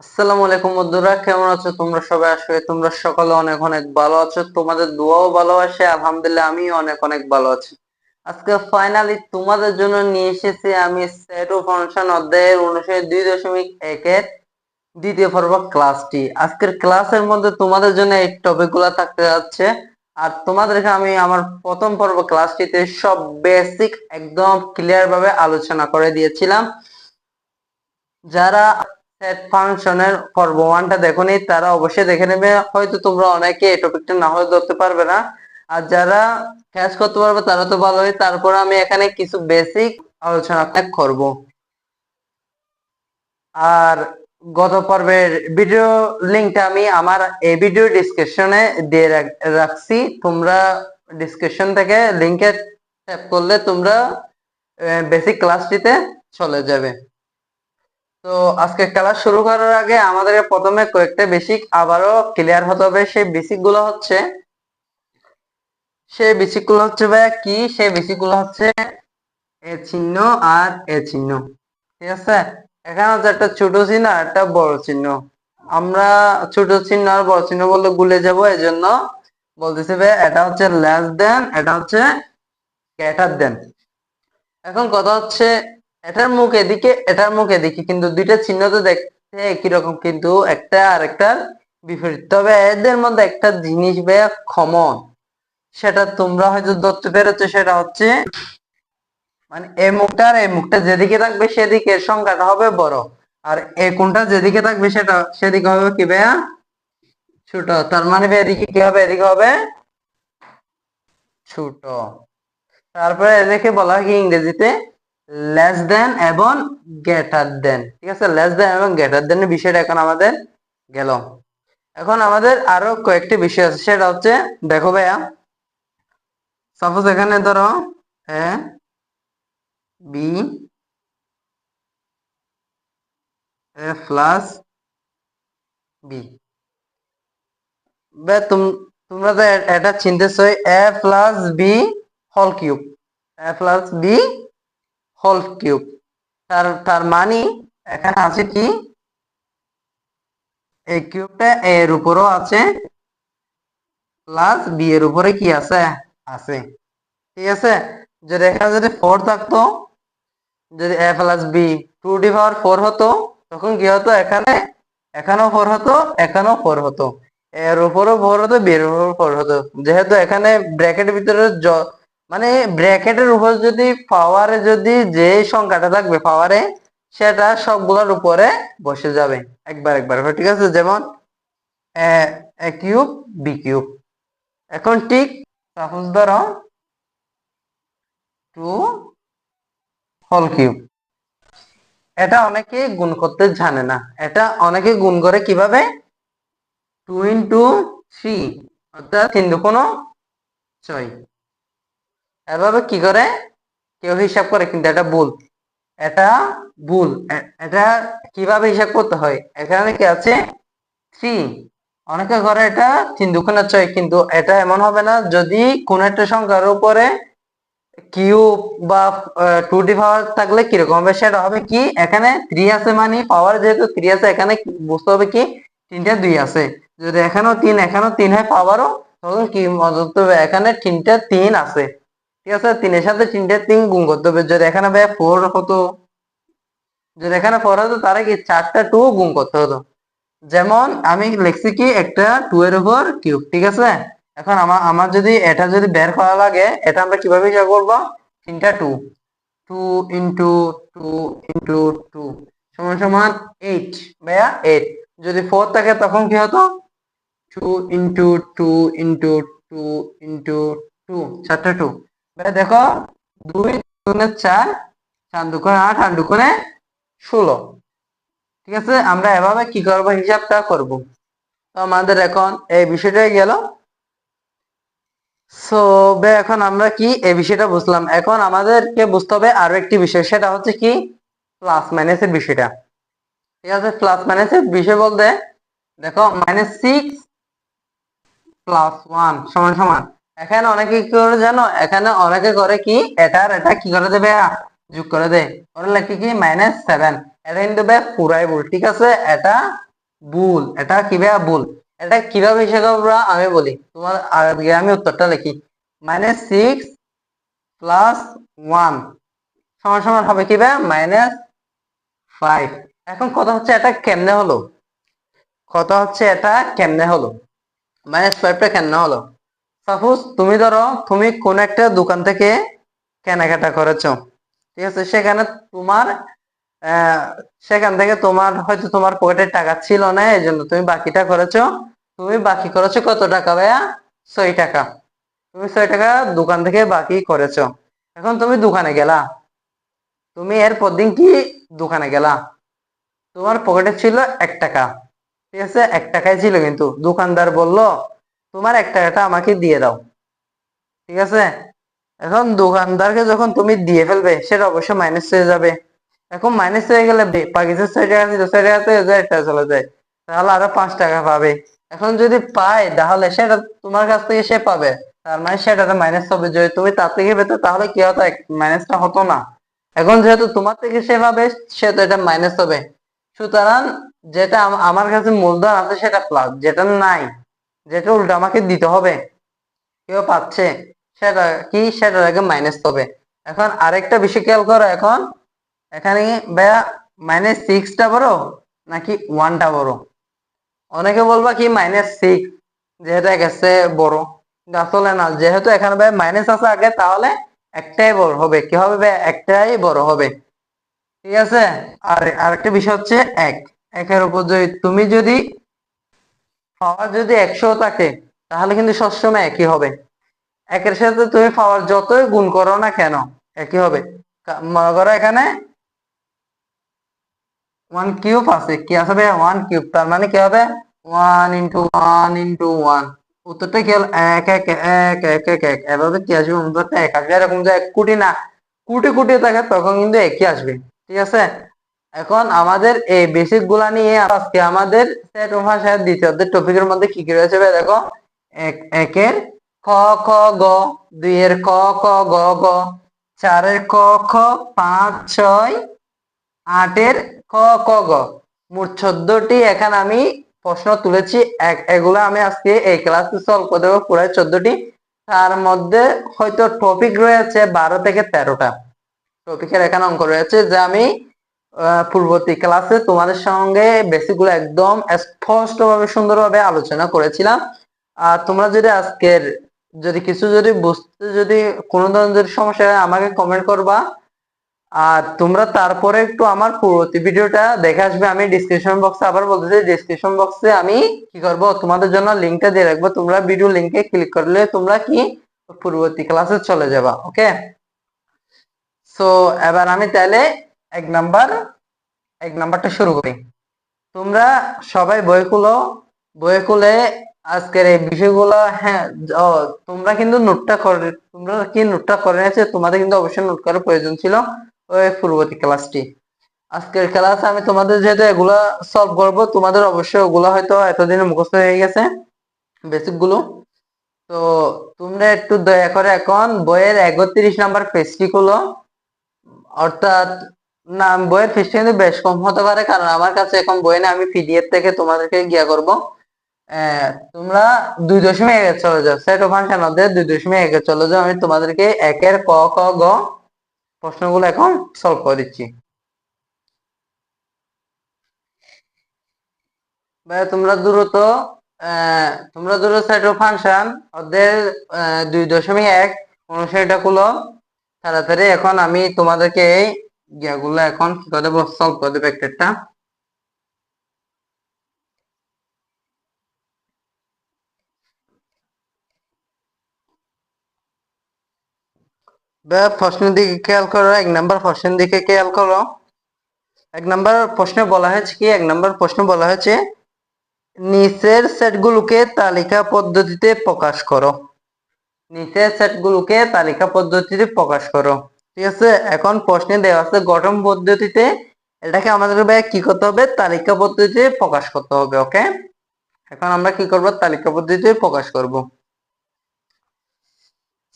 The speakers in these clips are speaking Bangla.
আসসালামু আলাইকুম বন্ধুরা, কেমন আছো তোমরা সবাই? আসলে তোমরা সকলে অনেক অনেক ভালো আছো, তোমাদের দোয়াও ভালোবাসে। আলহামদুলিল্লাহ আমি অনেক অনেক ভালো আছি। আজকে ফাইনালি তোমাদের জন্য নিয়ে এসেছি আমি সেট অফ ফাংশন অধ্যায়ের অনুসারে 2.1 এর দ্বিতীয় পর্ব ক্লাসটি। আজকের ক্লাসের মধ্যে তোমাদের জন্য এই টপিকগুলো থাকতে যাচ্ছে। আর তোমাদেরকে আমি আমার প্রথম পর্ব ক্লাসটিতে সব বেসিক একদম ক্লিয়ার ভাবে আলোচনা করে দিয়েছিলাম। যারা সেট ফাংশনের পর্ব 1টা দেখোনি তারা অবশ্যই দেখে নেবে। হয়তো তোমরা অনেকে এই টপিকটা না হলে ধরতে পারবে না, আর যারা ক্যাচ করতে পারবে তারা তো ভালোই। তারপর আমি এখানে কিছু বেসিক আলোচনা করব। আর গত পর্বের ভিডিও লিংকটা আমি আমার এই ভিডিও ডিসক্রিপশনে দিয়ে রাখছি। তোমরা ডিসক্রিপশন থেকে লিংকে ট্যাপ করলে তোমরা বেসিক ক্লাসটিতে চলে যাবে। তো আজকে ক্লাস শুরু করার আগে আমাদের প্রথমে কয়েকটা বেসিক আবারও ক্লিয়ার হতে হবে। সেই বেসিক গুলো হচ্ছে ভাইয়া কি? সেই বেসিক গুলো হচ্ছে এ চিহ্ন আর এ চিহ্ন। ঠিক আছে, এখানে হচ্ছে একটা ছোট চিহ্ন আর একটা বড় চিহ্ন। আমরা ছোট চিহ্ন আর বড় চিহ্ন বললে ভুলে যাব, এই জন্য বলতেছি ভাই এটা হচ্ছে লেস দেন, এটা হচ্ছে গ্রেটার দেন। এখন কথা হচ্ছে এটার মুখ এদিকে, এটার মুখ এদিকে, কিন্তু দুইটা চিহ্ন তো দেখতে একই রকম, কিন্তু একটা আরেকটার বিপরীত। তবে এদের মধ্যে একটা জিনিস ভাইয়া কমন, সেটা তোমরা হয়তো ধরতে পেরেছো। সেটা হচ্ছে মানে এই মুখটা আর এই মুখটা যেদিকে থাকবে সেদিকে সংখ্যাটা হবে বড়, আর এই কোণটা যেদিকে থাকবে সেদিকে হবে কি ভাইয়া? ছোট। তার মানে এদিকে কি হবে? এদিকে হবে ছোট। তারপরে এদেরকে বলা হয় কি ইংরেজিতে লেস দেন এবং গ্রেটার দেন। ঠিক আছে, লেস দেন এবং গ্রেটার দেন বিষয়টা এখন আমাদের গেল। এখন আমাদের আরো কয়েকটি বিষয় আছে, সেটা হচ্ছে দেখো ভাইয়া, সাপোজ এখানে ধরো A B A plus B. তোমরা তো এটা চিনতেছো, এ প্লাস বি হোল কিউব, এ প্লাস বি হোল কিউব। তার মানে এখানে আছে কি এই কিউবটা এর উপরও আছে, প্লাস বি এর উপরে কি আছে? আছে। ঠিক আছে, যদি এখানে যদি 4 থাকতো, যদি এ প্লাস বি 2 টু দি পাওয়ার 4 হতো, তখন কি হতো? এখানেও 4 হতো, এখানেও 4 হতো, এর উপরও 4 হতো, বি এর উপরও 4 হতো। যেহেতু এখানে ব্র্যাকেটের ভিতরে মানে ব্র্যাকেটের উপর যদি পাওয়ারে যদি যে সংখ্যাটা থাকবে পাওয়ারে, সেটা সবগুলোর উপরে বসে যাবে একবার একবার করে। ঠিক আছে, যেমন এ কিউব বি কিউব। এখন ঠিক সাপোজ ধরো 2 হোল কিউব। এটা অনেকে গুণ করতে জানে না। এটা অনেকে গুণ করে কিভাবে? 2 ইন্টু 3, অর্থাৎ 3 দুগুণ 6। এভাবে কি করে কেউ হিসাব করে, কিন্তু এটা ভুল। এটা ভুল। এটা কিভাবে হিসাব করতে হয়? এখানে কি আছে? 3। অনেকে করে এটা 3 দুগুণ 6, কিন্তু এটা এমন হবে না। যদি কোন একটা সংখ্যার উপরে কিউব বা 2 টু দি পাওয়ার থাকলে কিরকম হবে? সেটা হবে কি, এখানে 3 আছে মানে পাওয়ার যেহেতু 3 আছে, এখানে বুঝতে হবে কি 3টা 2 আছে। যদি এখানেও 3 এখানেও 3 হয় পাওয়ারও, তখন কি বুঝতে হবে? এখানে 3টা 3 আছে। ঠিক আছে, 3-এর সাথে 3টা 3 গুণ করতে হবে। যদি এখানে ভাই 4 হতো, যদি এখানে 4 হতো, তাহলে কি 4টা 2 গুণ করতে হতো। যেমন আমি লিখছি কি একটা 2 এর উপর কিউব। ঠিক আছে, এখন আমার যদি এটা যদি বের করা লাগে, এটা আমরা কিভাবে হিসাব করবো? 3টা 2, 2 ইন্টু 2 ইন্টু 2 সমান সমান 8 ভাইয়া 8। যদি 4 থাকে তখন কি হতো? 2 ইন্টু 2 ইন্টু 2 ইন্টু 4টা 2। ভাইয়া দেখো, 2 দুগুণে 4, 4 দুগুণে 8, 8 দুগুণে 16। ঠিক আছে, আমরা এভাবে কি করবো? হিসাবটা করব। তো আমাদের এখন এই বিষয়টাই গেল। সো এখন আমরা কি এই বিষয়টা বুঝলাম। এখন আমাদেরকে বুঝতে হবে আরো একটি বিষয়, সেটা হচ্ছে কি প্লাস মাইনাসের বিষয়টা। ঠিক আছে, প্লাস মাইনাসের বিষয় বলতে দেখো -6 প্লাস 1 সমান সমান, এখানে অনেকে কি করে জানো? এখানে অনেকে করে কি এটার এটা কি করে দেবে? যোগ করে দেয়। ওরা লেখে কি -7। এটা কিন্তু পুরাই ভুল। ঠিক আছে, এটা ভুল, এটা কিভাবে ভুল, এটা কিভাবে হিসাব করবা আমি বলি, তোমার আগে আমি উত্তরটা লিখি। -6 + 1 সমান সমান হবে কিভাবে -5। এখন কথা হচ্ছে এটা কেমনে হলো, কথা হচ্ছে এটা কেমনে হলো, -5টা কেমনে হলো। সাপোজ তুমি ধরো তুমি কোন একটা দোকান থেকে কেনাকাটা করেছো, ঠিক আছে, সেখানে তোমার আহ, সেখান থেকে তোমার হয়তো তোমার পকেটে টাকা ছিল না, এই জন্য তুমি বাকিটা করেছো। তুমি বাকি করেছো কত টাকা ভাইয়া? 6 টাকা। তুমি 6 টাকা দোকান থেকে বাকি করেছো। এখন তুমি দোকানে গেলা, তুমি এরপর দিন কি দোকানে গেলা, তোমার পকেটে ছিল 1 টাকা, ঠিক আছে, 1 টাকাই ছিল, কিন্তু দোকানদার বলল তোমার 1 টাকাটা আমাকে দিয়ে দাও, ঠিক আছে। এখন দোকানদারকে যখন তুমি দিয়ে ফেলবে সেটা অবশ্যই মাইনাস হয়ে যাবে। এখন মাইনাস হয়ে গেলে বাকি যে 6 টাকা ছিল 6 টাকাতে 1 টাকা চলে যায়, তাহলে আরো 5 টাকা পাবে। এখন যদি পায় তাহলে সেটা তোমার কাছ থেকে সে পাবে, তার মানে সেটাতে মাইনাস হবে। যদি তুমি তার থেকে পেতে তাহলে কি হতো, মাইনাসটা হতো না। এখন যেহেতু তোমার থেকে সে পাবে, সেহেতু এটা মাইনাস হবে। সুতরাং যেটা আমার কাছে মূলধন আছে সেটা প্লাস, যেটা নাই, যেটা উল্টো আমাকে দিতে হবে, কেউ পাচ্ছে, সেটা কি, সেটার আগে মাইনাস হবে। এখন আরেকটা বিষয় খেয়াল করো, এখন এখানে ভাইয়া -6টা বড় নাকি 1টা বড়? অনেকে বলবা কি -6, যেহেতু গেছে বড়, কিন্তু আসলে না, যেহেতু এখানে ভাই মাইনাস আছে আগে, তাহলে একটাই বড় হবে। কি হবে ভাই? একটাই বড় হবে, ঠিক আছে। আর আরেকটা বিষয় হচ্ছে একের উপর যদি পাওয়ার যদি 100 থাকে, তাহলে কিন্তু সবসময় একই হবে। একের সাথে তুমি পাওয়ার যতই গুণ করো না কেন, একই হবে। মনে করো এখানে 1 কিউব আছে, কি আছে ভাই? 1 কিউব, তার মানে কি হবে? 1 × 1 × 1। উত্তরটা কি হলো? 1 1 1 1 1 1। এভাবে কি আসবে উত্তরটা? 1 আসবে। এরকম যে 1 কোটি না, কোটি কোটি থাকে, তখন কিন্তু একই আসবে, ঠিক আছে। এখন আমাদের এই বেসিক গুলা নিয়ে আজকে আমাদের সেট ভাষার দ্বিতীয় টপিকের মধ্যে কি কি রয়েছে ভাই দেখো। একের ক খ গ, 2 এর ক খ গ ঘ, 4-এর ক খ, 5 6, 8-এর ক ক গ, মোট 14টি এখানে আমি প্রশ্ন তুলেছি। এগুলো আমি আজকে এই ক্লাসে সলভ করে দেবো পুরো 14টি। তার মধ্যে হয়তো টপিক রয়েছে 12 থেকে 13টা টপিকের এখানে অঙ্ক রয়েছে, যা আমি পূর্ববর্তী ক্লাসে তোমাদের সঙ্গে বেসিক গুলো একদম স্পষ্টভাবে সুন্দরভাবে আলোচনা করেছিলাম। আর তোমরা যদি আজকের কিছু যদি বুঝতে কোনো ধরনের যদি সমস্যা হয় আমাকে কমেন্ট করবা। আর তোমরা তারপরে একটু আমার পরবর্তী ভিডিওটা দেখে আসবে। আমি ডিসক্রিপশন বক্সে আবার বলতেছি, ডিসক্রিপশন বক্সে আমি কি করব, তোমাদের জন্য লিংকটা দিয়ে রাখবো। তোমরা ভিডিও লিংকে ক্লিক করলে তোমরা কি পূর্ববর্তী ক্লাসে চলে যাবা। ওকে, সো এবার আমি তাহলে এক নাম্বার এক নাম্বারটা শুরু করি। তোমরা সবাই বই খুলো, বই খুলে আজকের এই বিষয়গুলো, হ্যাঁ, ও, তোমরা কিন্তু তোমরা কি নোটটা করে নিয়েছো? তোমাদের কিন্তু অবশ্যই নোট করার প্রয়োজন ছিল ওই পূর্ববর্তী ক্লাসটি। আজকের ক্লাস আমি তোমাদের যেহেতু এগুলা সলভ করব, তোমাদের অবশ্যই ওগুলা হয়তো এতদিনে মুখস্থ হয়ে গেছে বেসিক গুলো। তো তোমরা একটু দয়া করে এখন বইয়ের 31 নাম্বার পেজটি খুলো। অর্থাৎ না, বইয়ের ফিসটা কিন্তু বেশ কম হতে পারে, কারণ আমার কাছে এখন বই না, আমি পিডিএফ থেকে তোমাদেরকে গিয়া করব। তোমরা 2.1 চলে যাও, সেট অফ ফাংশন মধ্যে 2.1 চলে যাও। আমি তোমাদেরকে একের ক খ গ প্রশ্নগুলো এখন সলভ করে দিচ্ছি। ভাই তোমরা দ্রুত সেট অফ ফাংশন ওদের 2.1 অনুসারীটা খুলো তাড়াতাড়ি। এখন আমি তোমাদেরকে এই ইয়েগুলো এখন কি করে দেবো, সলভ করে দেবো একটা একটা। প্রশ্নের দিকে খেয়াল করো, 1 নাম্বার প্রশ্নের দিকে খেয়াল করো। 1 নাম্বার প্রশ্নে বলা হয়েছে কি, 1 নাম্বার প্রশ্ন বলা হয়েছে নিচের সেটগুলোকে তালিকা পদ্ধতিতে প্রকাশ করো। নিচের সেটগুলোকে তালিকা পদ্ধতিতে প্রকাশ করো, ঠিক আছে। এখন প্রশ্নে দেওয়া আছে গঠন পদ্ধতিতে, এটাকে আমাদের ভাই কি করতে হবে, তালিকা পদ্ধতিতে প্রকাশ করতে হবে। ওকে, এখন আমরা কি করব, তালিকা পদ্ধতিতে প্রকাশ করব।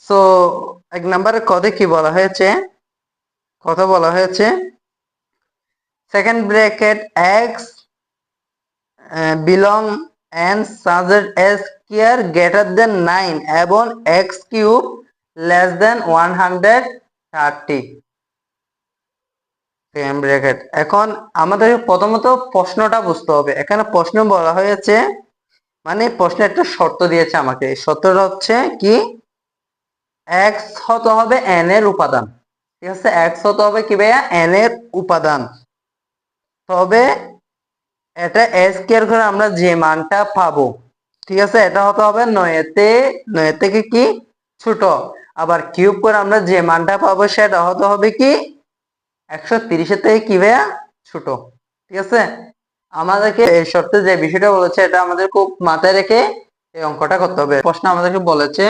সো 1 নাম্বারের কথা কি বলা হয়েছে, কথা বলা হয়েছে second bracket x belong and such that s square greater than 9 এবং x cube less than 130 bracket. এখন আমাদের প্রথমত প্রশ্নটা বুঝতে হবে। এখানে প্রশ্ন বলা হয়েছে, মানে প্রশ্নে একটা শর্ত দিয়েছে আমাকে। এই শর্তটা হচ্ছে কি, এক্স হতে হবে এন এর উপাদান। ঠিক আছে, এক্স হতে হবে কি ভাইয়া, এন এর উপাদান। তবে এটা এস স্কয়ার করে আমরা যে মানটা পাবো, ঠিক আছে, এটা হতে হবে নয় থেকে কি ছোট। আবার কিউব করে আমরা যে মানটা পাবো সেটা হতে হবে কি 130 থেকে কি ভাইয়া ছোট। ঠিক আছে, আমাদেরকে এই শর্তে যে বিষয়টা বলেছে এটা আমাদের খুব মাথায় রেখে এই অঙ্কটা করতে হবে। প্রশ্ন আমাদেরকে বলেছে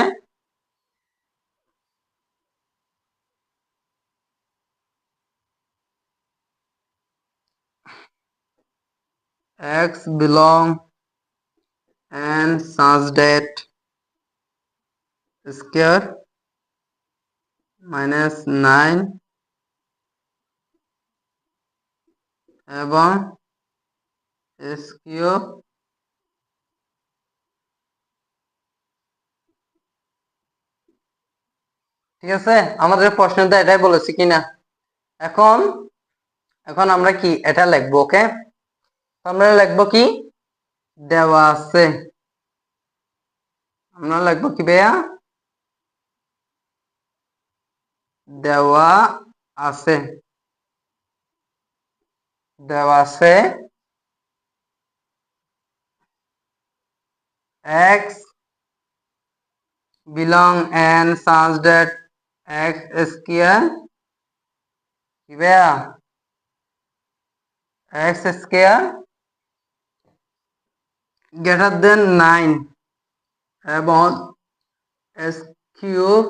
x belong and such that square minus 9 এবং s কিউব ঠিক আছে, আমাদের প্রশ্নটা এটাই বলেছে কিনা। এখন এখন আমরা কি এটা লিখবো, ওকে। আমরা লিখবো কি, দেওয়া আছে। আমরা লিখবো কি ভাইয়া, দেওয়া আছে। দেওয়া আছে x belong and such that x square কি ভাইয়া, x square greater than 9 এবং s cube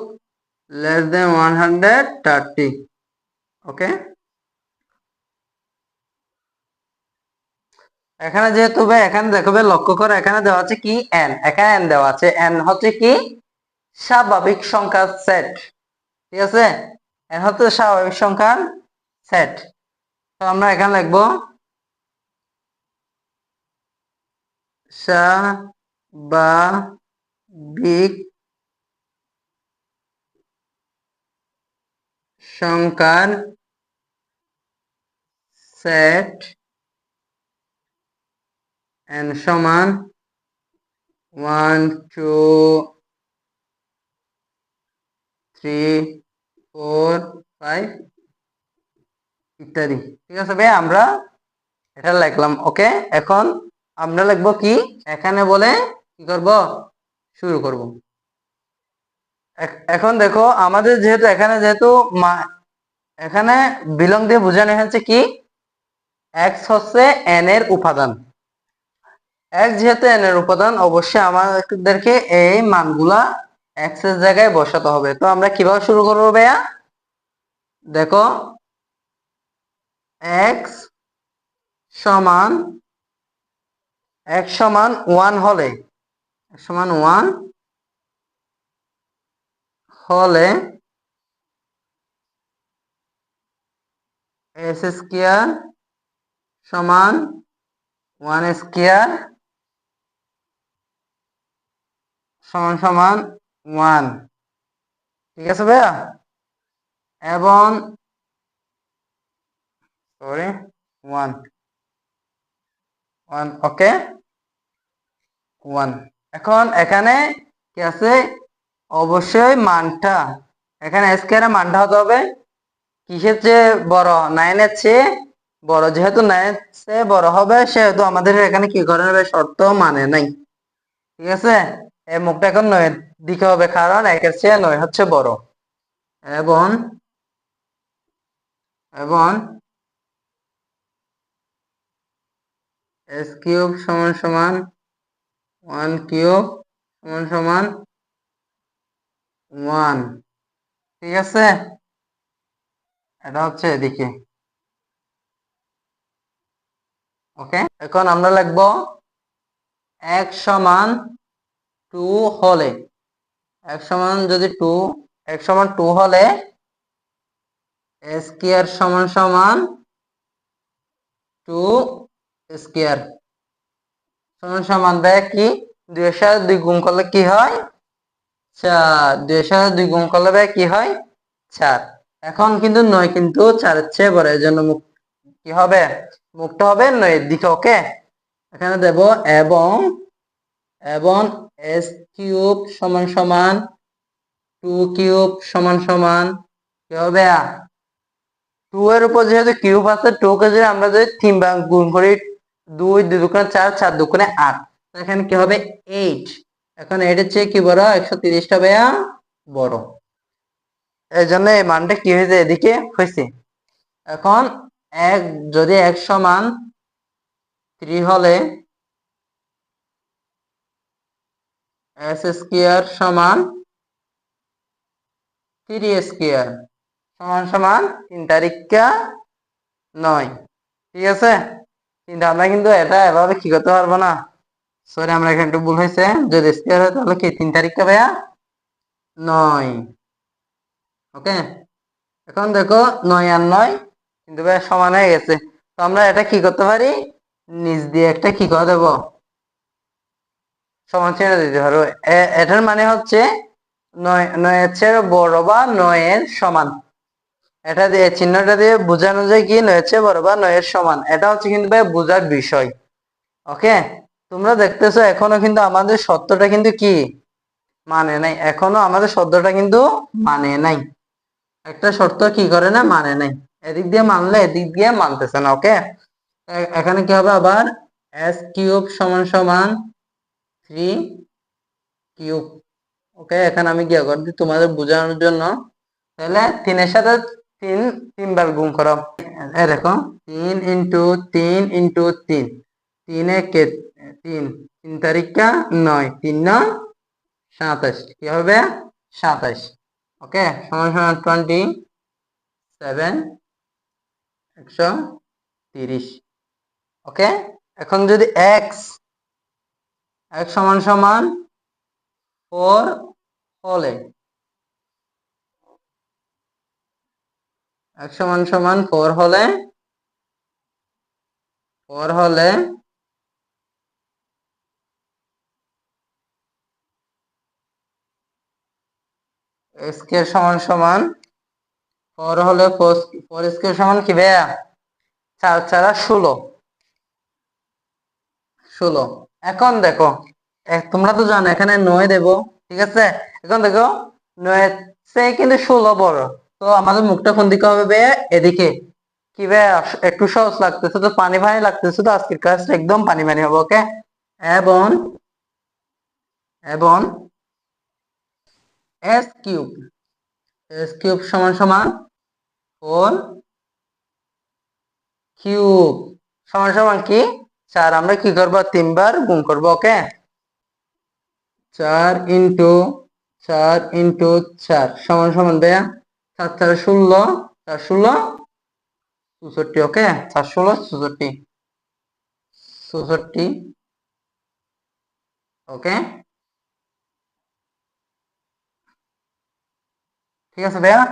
less than 130। ওকে, এখানে যেহেতু ভাই এখানে দেখবে, লক্ষ্য করে এখানে দেওয়া আছে কি n, এখানে n দেওয়া আছে। n হচ্ছে কি স্বাভাবিক সংখ্যার সেট। ঠিক আছে, n হচ্ছে স্বাভাবিক সংখ্যার সেট। তো আমরা এখানে লিখবো স্বাভাবিক সংখ্যার সেট n সমান 1 2 3 4 5 ইত্যাদি। ঠিক আছে ভাই, আমরা এটা লিখলাম। ওকে, এখন আমরা লিখবো কি, এখানে বলে কি করব, শুরু করব। এখন দেখো আমাদের যেহেতু এখানে বিলং দিয়ে বোঝানো হয়েছে কি, এক্স হচ্ছে এন এর উপাদান। এক্স যেহেতু এন এর উপাদান, অবশ্যই আমাদেরকে এই মানগুলা এক্স এর জায়গায় বসাতে হবে। তো আমরা কিভাবে শুরু করবো ভাইয়া, দেখো এক্স সমান 1 হলে, সমান 1 হলে এস স্কয়ার সমান 1 স্কয়ার সমান সমান 1। ঠিক আছে ভাইয়া, এবং সরি 1 1 ওকে 1। এখন এখানে কি আছে, অবশ্যই মানটা এখানে স্কয়ারের মানটা হতে হবে কিসের চেয়ে বড়, 9 এর চেয়ে বড়। যেহেতু 9 এর চেয়ে বড় হবে সেহেতু আমাদের এখানে কি করে নেবে, শর্ত মানে নাই। ঠিক আছে, এই মুখটা এখন 9 এর দিকে হবে, কারণ 1 এর চেয়ে 9 হচ্ছে বড়। এবং এবং s কিউব সমান সমান 1 কিউব সমান সমান 1। ঠিক আছে, এটা হচ্ছে এদিকে। ওকে, এখন আমরা লিখবো x সমান 2 হলে, x সমান যদি 2, x সমান 2 হলে স্কয়ার সমান সমান 2 স্কয়ার। সমান সমান ভাইয়া কি 2 এর সাথে 2 গুণ করলে কি হয় 4, 2 এর সাথে 2 গুণ করলে ভাইয়া কি হয় 4। এখন কিন্তু 9 কিন্তু 4 এর চেয়ে বড়, এর জন্য কি হবে মুখটা হবে 9 এর দিকে। ওকে, এখানে দেব এবং এবং s কিউব সমান সমান 2 কিউব সমান সমান কি হবে 2 এর উপর যেহেতু কিউব আছে 2 কে যদি আমরা যদি 3 বার গুণ করি 2 2 দুগুণে 4, 4 দুগুণে 8, এখানে কি হবে 8। এখন 8 এর চেয়ে কি বড় 130 টা ভাইয়া বড়, এই জন্য এই মানটা কি হয়েছে এদিকে হয়েছে। এখন এক যদি 1 সমান 3 হলে s স্কয়ার সমান 3 স্কয়ার সমান সমান 3 তারিখা 9। ঠিক আছে, কিন্তু আমরা কিন্তু এটা এভাবে কি করতে পারবো না, সরি আমরা এখানে একটু ভুল হয়েছে, যদি স্কয়ার হয় তাহলে কি 3 তারিখটা ভাইয়া 9। ওকে, এখন দেখো 9 আর 9 কিন্তু ভাইয়া সমান হয়ে গেছে, তো আমরা এটা কি করতে পারি নিচ দিয়ে একটা কি করে দেব সমান চিহ্ন দিতে পারবো। এটার মানে হচ্ছে 9 এর চেয়ে বড় বা 9 এর সমান, এটা দিয়ে চিহ্নটা দিয়ে বোঝানো যায় কি 9 এর চেয়ে বড় বা 9 এর সমান, এটা হচ্ছে কিন্তু ভাই বোঝার বিষয়। ওকে, তোমরা দেখতেছো এখনো কিন্তু আমাদের সত্যটা কিন্তু কি মানে নাই, এখনো আমাদের সত্যটা কিন্তু মানে নাই, একটা শর্ত কি করে না মানে নাই, এদিক দিয়ে মানলে এদিক দিয়ে মানতেছে না। ওকে, এখানে কি হবে আবার s কিউব সমান সমান 3 কিউব। ওকে, এখানে আমি কি করছি তোমাদের বোঝানোর জন্য, তাহলে 3 এর সাথে 3 3 বার গুণ করো, এই দেখো 3 ইন্টু 3 ইন্টু 3, 3 একে 3, 3 তারিখা 9, 3 9 27, কি হবে 27। ওকে, সমান সমান 27 130। ওকে, এখন যদি x সমান সমান 4 হলে x সমান সমান 4 হলে স্কয়ার সমান সমান 4 হলে 4 স্কয়ার সমান কি ভাইয়া 4 4 16 16। এখন দেখো তোমরা তো জানো এখানে 9 দেব, ঠিক আছে, এখন দেখো 9 এর চেয়ে কিন্তু 16 বড়, তো আমাদের মুখটা কোন দিকে হবে ভাইয়া এদিকে। কি ভাইয়া একটু সহজ লাগতেছে তো, পানি পানি লাগতেছে তো, আজকের ক্লাসটা একদম পানি পানি হবে। ওকে, এবং এবং s কিউব সমান সমান 4 কিউব সমান সমান কি 4, আমরা কি করব 3 বার গুণ করব। ওকে, 4 ইন্টু 4 ইন্টু 4 সমান সমান ভাইয়া 4 4 16, 4 16 64। ওকে, 4 16 64 64। ওকে, ঠিক আছে ভাইয়া,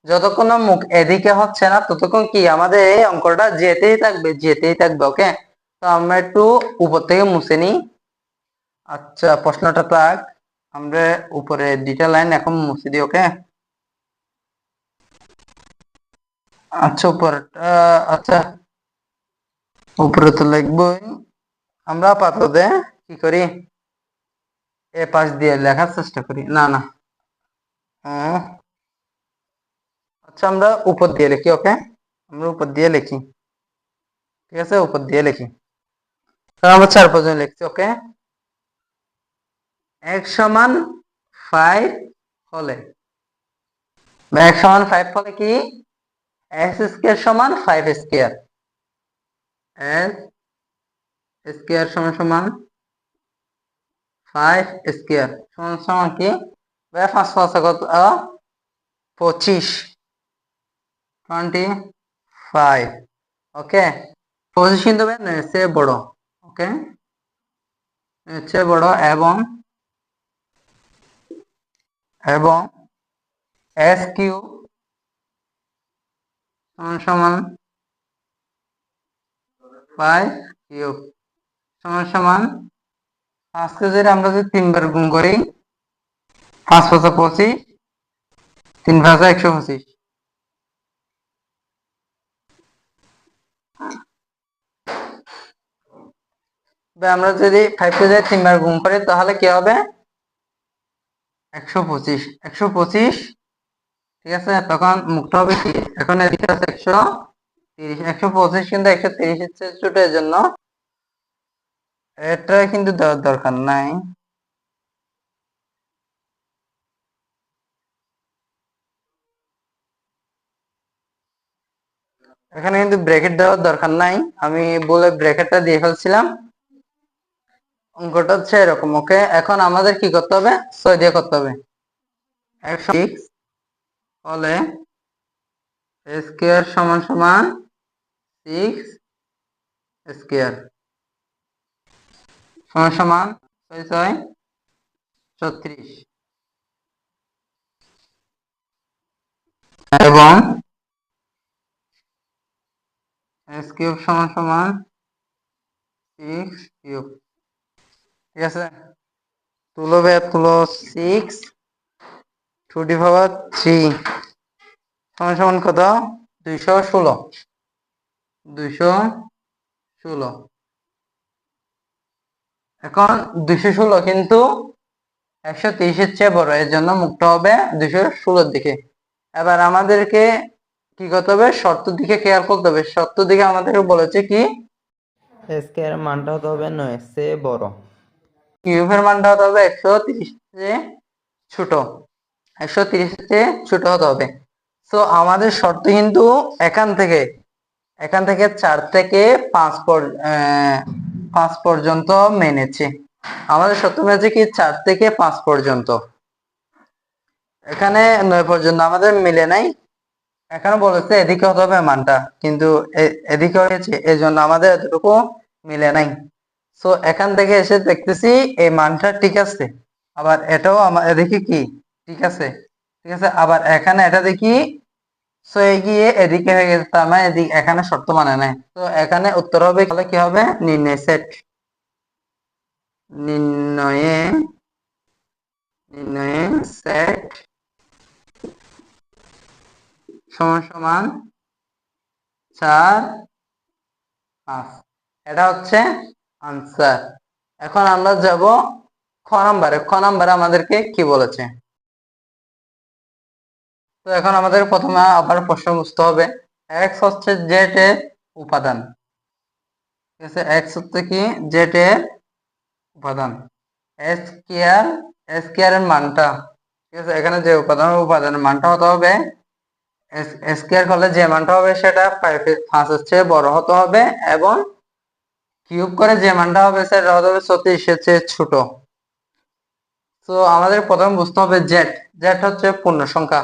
যতক্ষণ না মুখ এদিকে হচ্ছে না ততক্ষণ কি আমাদের এই অঙ্কটা যেতেই থাকবে যেতেই থাকবে। ওকে, তো আমরা একটু উপর থেকে মুছে নিই। আচ্ছা, প্রশ্নটা থাক, আমরা উপরে 2টা লাইন এখন মুছে দিই। ওকে, আচ্ছা উপরটা, আচ্ছা উপরে তো লিখবই, আমরা আপাতত কি করি এ পাশ দিয়ে লেখার চেষ্টা করি, না না আচ্ছা আমরা উপর দিয়ে লিখি। ওকে, আমরা উপর দিয়ে লিখি, ঠিক আছে, উপর দিয়ে লিখি, তাহলে আমরা 4 পর্যন্ত লিখছি। ওকে, x সমান 5 হলে x সমান 5 হলে কি x স্কয়ার সমান 5 স্কয়ার, x স্কয়ার সমান সমান 5 স্কয়ার সমান সমান কি 5 5 কত 25 25। ওকে, 25 কিন্তু এর চেয়ে বড়। ওকে, এর চেয়ে বড় এবং এবং s কিউব সমান সমান 5 কিউব সমান সমান 5কে যদি আমরা যদি 3 বার গুণ করি, 5 5 25, 3 5 125। আমরা যদি 5কে যদি 3 বার গুণ করি তাহলে কি হবে? 125। 125, ঠিক আছে। তখন মুক্ত হবে কি? এখন এদিকে আছে 130। 125 কিন্তু 130 এর চেয়ে ছোট, এর জন্য এটা কিন্তু দেওয়ার দরকার নাই। এখানে কিন্তু ব্র্যাকেট দেওয়ার দরকার নাই, আমি বলে ব্র্যাকেটটা দিয়ে ফেলছিলাম। অঙ্কটা হচ্ছে এরকম। ওকে, এখন আমাদের কি করতে হবে? 6 দিয়ে করতে হবে। 106 হলে স্কয়ার সমান সমান 6 স্কয়ার সমান সমান 6 6 36, এবং s কিউব সমান সমান 6 কিউব। ঠিক আছে, তুলো বে তুলো 6 টু দি পাওয়ার 3 সমান সমান কত? 216। 216। এখন 216 কিন্তু 130-এর চেয়ে বড়, এর জন্য মুক্ত হবে 216-র দিকে। এবার আমাদেরকে কি করতে হবে? শর্তের দিকে খেয়াল করতে হবে। শর্তের দিকে আমাদেরকে বলেছে কি স্কয়ার মানটা হতে হবে 9 এর চেয়ে বড়। কিউবের মানটা হতে হবে 130 চেয়ে ছোট। 130 চেয়ে ছোট হতে হবে। তো আমাদের শর্ত কিন্তু এখান থেকে 4 থেকে 5 পর্যন্ত মেনেছে। আমাদের শর্ত মেনেছে কি 4 থেকে 5 পর্যন্ত। এখানে 9 পর্যন্ত আমাদের মিলে নাই। এখানে বলেছে এদিকে হতে হবে মানটা, কিন্তু এদিকে হয়েছে, এই জন্য আমাদের এতটুকু মিলে নাই। সো এখান থেকে এসে দেখতেছি এই মানটা ঠিক আছে, আবার এটাও আমার এদিকে কি ঠিক আছে। ঠিক আছে, আবার এখানে এটা দেখি সো এগিয়ে এদিকে হয়ে গেছে, তার মানে এদিকে এখানে শর্ত মানে নাই। তো এখানে উত্তর হবে, তাহলে কি হবে? নির্ণয় সেট। নির্ণয়ে সেট সমান সমান 4 5। এটা হচ্ছে আনসার। এখন আমরা যাব খ নাম্বারে। খ নাম্বারে আমাদেরকে কি বলেছে? তো এখন আমাদের প্রথমে আবার প্রশ্ন বুঝতে হবে। এক্স হচ্ছে জেড এর উপাদান। ঠিক আছে, এক্স হচ্ছে কি? জেড এর উপাদান। স্কয়ার এর মানটা, ঠিক আছে, এখানে যে উপাদানের মানটা হতে হবে, স্কয়ার করলে যে মানটা হবে সেটা 5 এর চেয়ে বড় হতে হবে, এবং কিউব করে যে মানটা হবে সেটা হতে হবে 36 এর চেয়ে ছোট। তো আমাদের প্রথমে বুঝতে হবে জেড। জেড হচ্ছে পূর্ণ সংখ্যা।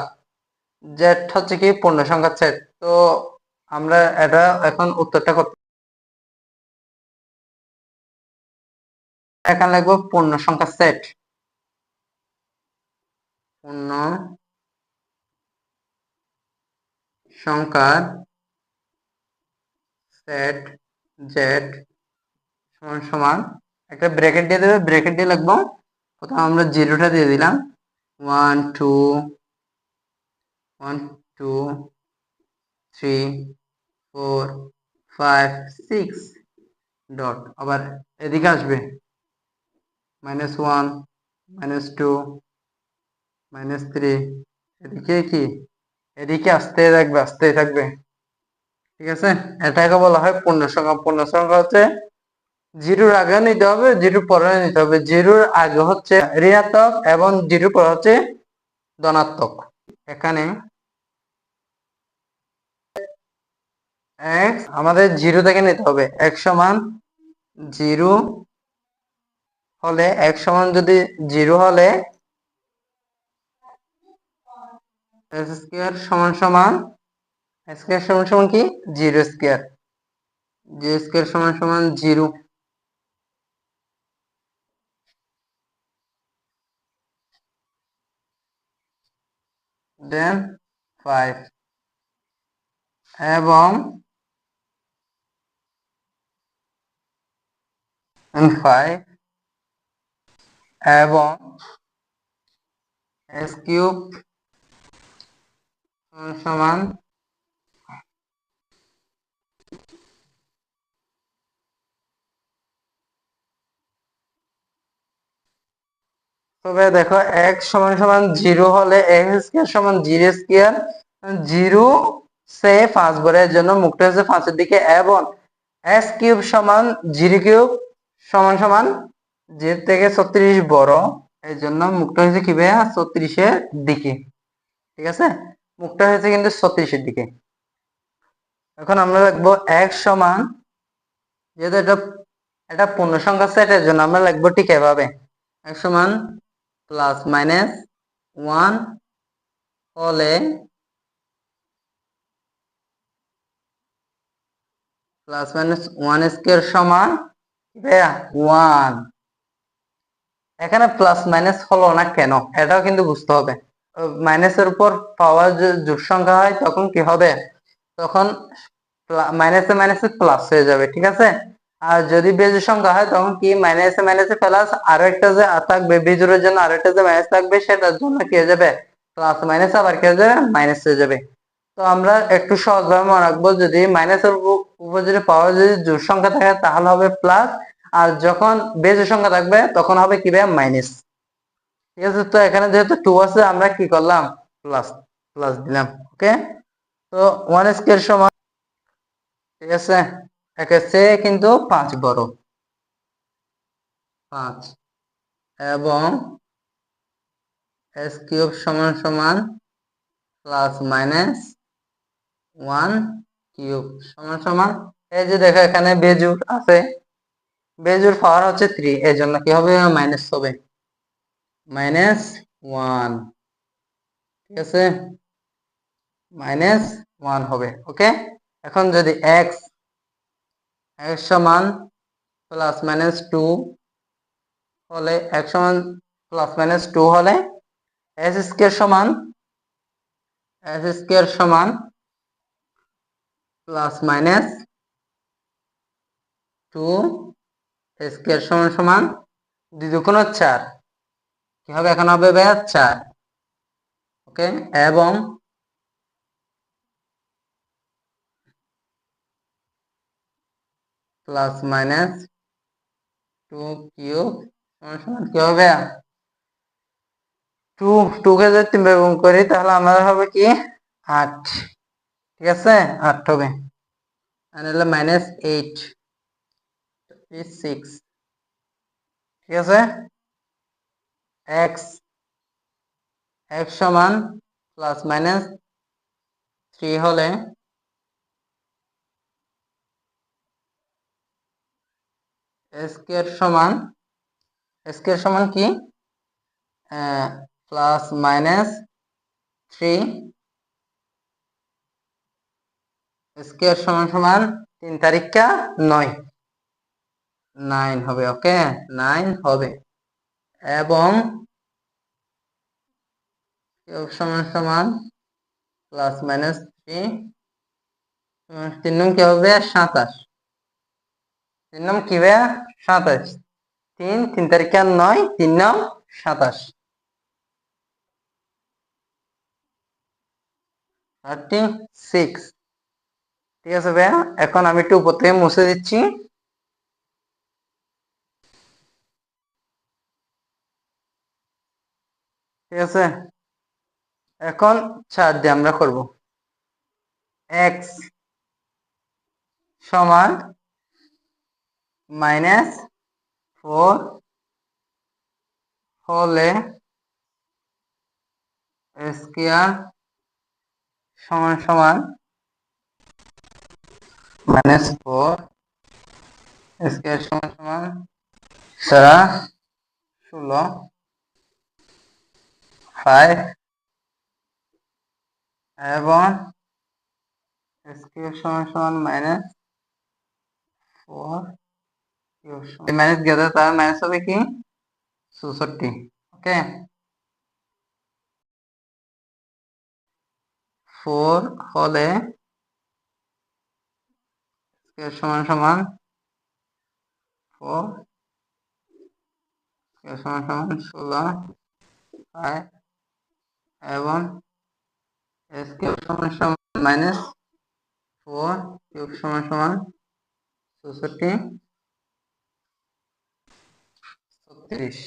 জেড হচ্ছে কি? পূর্ণ সংখ্যার সেট। তো আমরা এটা এখন উত্তরটা করতে, এখানে লিখবো পূর্ণ সংখ্যার সেট। পূর্ণ সংখ্যার সেট জেড সমান সমান, একটা ব্র্যাকেট দিয়ে দেবে, ব্র্যাকেট দিয়ে লিখবো। প্রথমে আমরা জিরোটা দিয়ে দিলাম, 1 2 1 2 3 4 5 6 ডট। আবার এদিকে আসবে -1 -2 -3, এদিকে কি? এদিকে আসতে থাকবে, আসতে থাকবে। ঠিক আছে, এটাকে বলা হয় পূর্ণ সংখ্যা। পূর্ণ সংখ্যা হচ্ছে জিরোর আগে নিতে হবে, জিরোর পরে নিতে হবে। জিরোর আগে হচ্ছে ঋণাত্মক এবং জিরোর পরে হচ্ছে ধনাত্মক। এখানে x আমাদের জিরো থেকে নিতে হবে। x সমান জিরো হলে, x সমান যদি জিরো হলে s স্কয়ার সমান সমান, স্কয়ার সমান সমান কি? Zero square. জিরো স্কয়ার সমান সমান জিরো। দেন 5, এবং 5 এবং এস কিউব সমান তবে দেখো x সমান সমান 0 হলে x স্কয়ার সমান 0 স্কয়ার 0 সে 5 বড় জন্য মুখটা হচ্ছে 5 এর দিকে এবং s কিউব সমান 0 কিউব সমান সমান 0 থেকে 36 বড় এই জন্য মুখটা হচ্ছে কি ভাইয়া 36 এর দিকে ঠিক আছে মুখটা হচ্ছে কিন্তু 36 এর দিকে এখন আমরা লিখবো x সমান যেহেতু এটা পূর্ণ সংখ্যা সেট এর জন্য আমরা লিখবো ঠিক এভাবে x সমান প্লাস মাইনাস 1 হলে প্লাস মাইনাস 1 স্কয়ার সমান ভাইয়া 1 এখানে প্লাস মাইনাস হলো না কেন এটাও কিন্তু বুঝতে হবে মাইনাসের উপর পাওয়ার যোগ সংখ্যা হয় তখন কি হবে তখন মাইনাসে মাইনাসে প্লাস হয়ে যাবে ঠিক আছে আর যদি বেজোড় সংখ্যা হয় তখন কি মাইনাসে মাইনাসে প্লাস আরো একটা যে থাকবে বেজোড়ের জন্য আরো একটা যে মাইনাস থাকবে সেটার জন্য কি হয়ে যাবে প্লাস মাইনাস আবার কি হয়ে যাবে মাইনাস হয়ে যাবে তো আমরা একটু সহজভাবে মনে রাখবো যদি মাইনাসের উপর যদি পাওয়ার যদি জোড় সংখ্যা থাকে তাহলে হবে প্লাস আর যখন বেজোড় সংখ্যা থাকবে তখন হবে কি ভাই মাইনাস ঠিক আছে তো এখানে যেহেতু 2 আছে আমরা কি করলাম প্লাস প্লাস দিলাম ওকে তো 1 স্কয়ার সমান ঠিক আছে একের চেয়ে কিন্তু 5 বড় 5 এবং এস কিউব সমান সমান প্লাস মাইনাস 1 কিউব সমান সমান এই যে দেখো এখানে বেজোড় আছে বেজোড় পাওয়ার হচ্ছে 3 এর জন্য কি হবে মাইনাস হবে মাইনাস 1 ঠিক আছে মাইনাস 1 হবে ওকে এখন যদি x সমান প্লাস মাইনাস 2 হলে x সমান প্লাস মাইনাস 2 হলে s স্কয়ার সমান প্লাস মাইনাস 2 স্কয়ার সমান সমান 2 দুগুণ 4 কি হবে এখন হবে ভাইয়া 4 ওকে এবং প্লাস মাইনাস 2 কিউব সমান সমান কি হবে 2 কে যদি 3 ভাগে গুণ করি তাহলে আমাদের হবে কি 8 ঠিক আছে 8 হবে আর হলো মাইনাস 8 6 ঠিক আছে x সমান প্লাস মাইনাস 3 হলে স্কয়ার সমান কি প্লাস মাইনাস 3 স্কয়ার সমান সমান 3 তারিখা 9 9 হবে ওকে 9 হবে এবং কিউব সমান সমান প্লাস মাইনাস 3 3 নং কি হবে 27 3 নং কি হবে 27 3 তারিখা 9 3 নং 27 36 ঠিক আছে ভাইয়া এখন আমি একটু উপর থেকে মুছে দিচ্ছি ঠিক আছে এখন 4 দিয়ে আমরা করব x সমান মাইনাস 4 হলে স্কয়ার সমান সমান মাইনাস 4 স্কয়ার সমান সমান 16 5 এবং স্কয়ার সমান সমান মাইনাস 4 মাইনাস গেলে তার মাইনাস হবে কি 64 ওকে 4 হলে স্কয়ার সমান সমান 4 সমান সমান 16 পাই এবং এস কিউব সমান সমান -4 কিউব সমান সমান 64 36।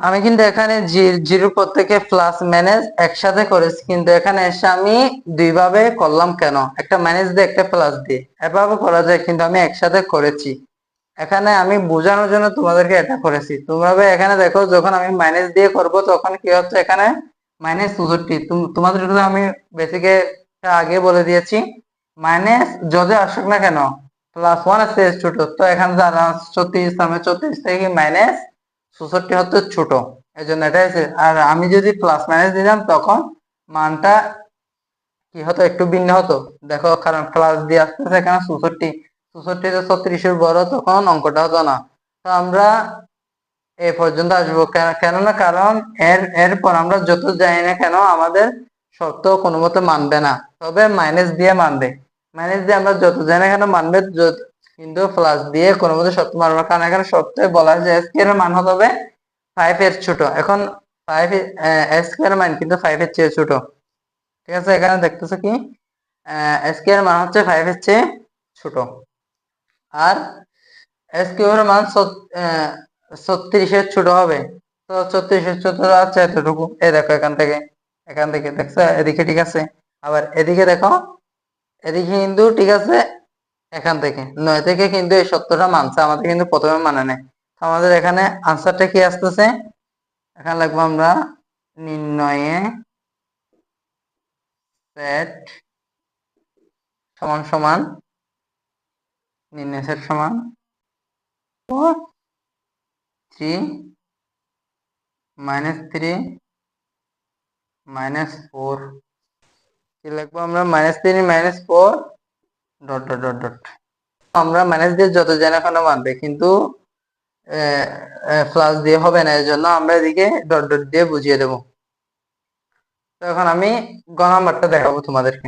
আমি কিন্তু এখানে জিরো পর থেকে প্লাস মাইনাস একসাথে করেছি, কিন্তু এখানে এসে আমি দুইভাবে করলাম কেন, একটা মাইনাস দিয়ে একটা প্লাস দিয়ে, এভাবে করা যায় কিন্তু আমি একসাথে করেছি। এখানে আমি বোঝানোর জন্য তোমাদেরকে এটা করেছি। তোমরা এখানে দেখো যখন আমি মাইনাস দিয়ে করব তখন কি হচ্ছে, এখানে -64। তোমাদের আমি বেসিকে আগে বলে দিয়েছি, মাইনাস যদি আসুক না কেন +1 আছে ছোট, তো এখানে যারা 34 নামে 34 থেকে -64 হচ্ছে ছোট, এই জন্য এটা হচ্ছে। আর আমি যদি প্লাস মাইনাস দিতাম তখন মানটা কি হতো, একটু ভিন্ন হতো। দেখো কারণ প্লাস দিয়ে আসতেছে এখানে 64, 64 তো 36-এর বড়, তখন অঙ্কটা হতো না। তো আমরা এ পর্যন্ত আসবো কেননা কারণ এরপর আমরা যত যাই না কেন আমাদের শর্ত কোনো মতে মানবে না, তবে মাইনাস দিয়ে মানবে। মাইনাস দিয়ে আমরা যত যাই না কেন মানবে, কিন্তু প্লাস দিয়ে কোনো মতে শর্ত মানবে, কারণ এখানে শর্তে বলা হয় যে এর মান হবে 5 এর ছোট। এখন 5 এর মান কিন্তু 5 এর চেয়ে ছোট। ঠিক আছে, এখানে দেখতেছো কি এর মান হচ্ছে 5 এর চেয়ে ছোট, আর এর মান 36-এর ছোট হবে। তো 36-এর ছোট আছে এতটুকু, এই দেখো এখান থেকে দেখছো এদিকে, ঠিক আছে। আবার এদিকে দেখো, এদিকে কিন্তু ঠিক আছে, এখান থেকে 9 থেকে কিন্তু এই সত্যটা মানছে, আমাদের কিন্তু প্রথমে মানে নেই। আমাদের এখানে আনসারটা কি আসতেছে, এখানে লিখবো আমরা নির্ণয়ে সেট সমান সমান, নির্ণয় সেট সমান 3 -3 -4, কি লিখবো আমরা -3 -4 ডট ডট ডট ডট। আমরা মাইনাস দিয়ে যত জানা কেন মানবে, কিন্তু প্লাস দিয়ে হবে না, এর জন্য আমরা এদিকে ডট ডট দিয়ে বুঝিয়ে দেব। তো এখন আমি গ নাম্বারটা দেখাবো তোমাদেরকে।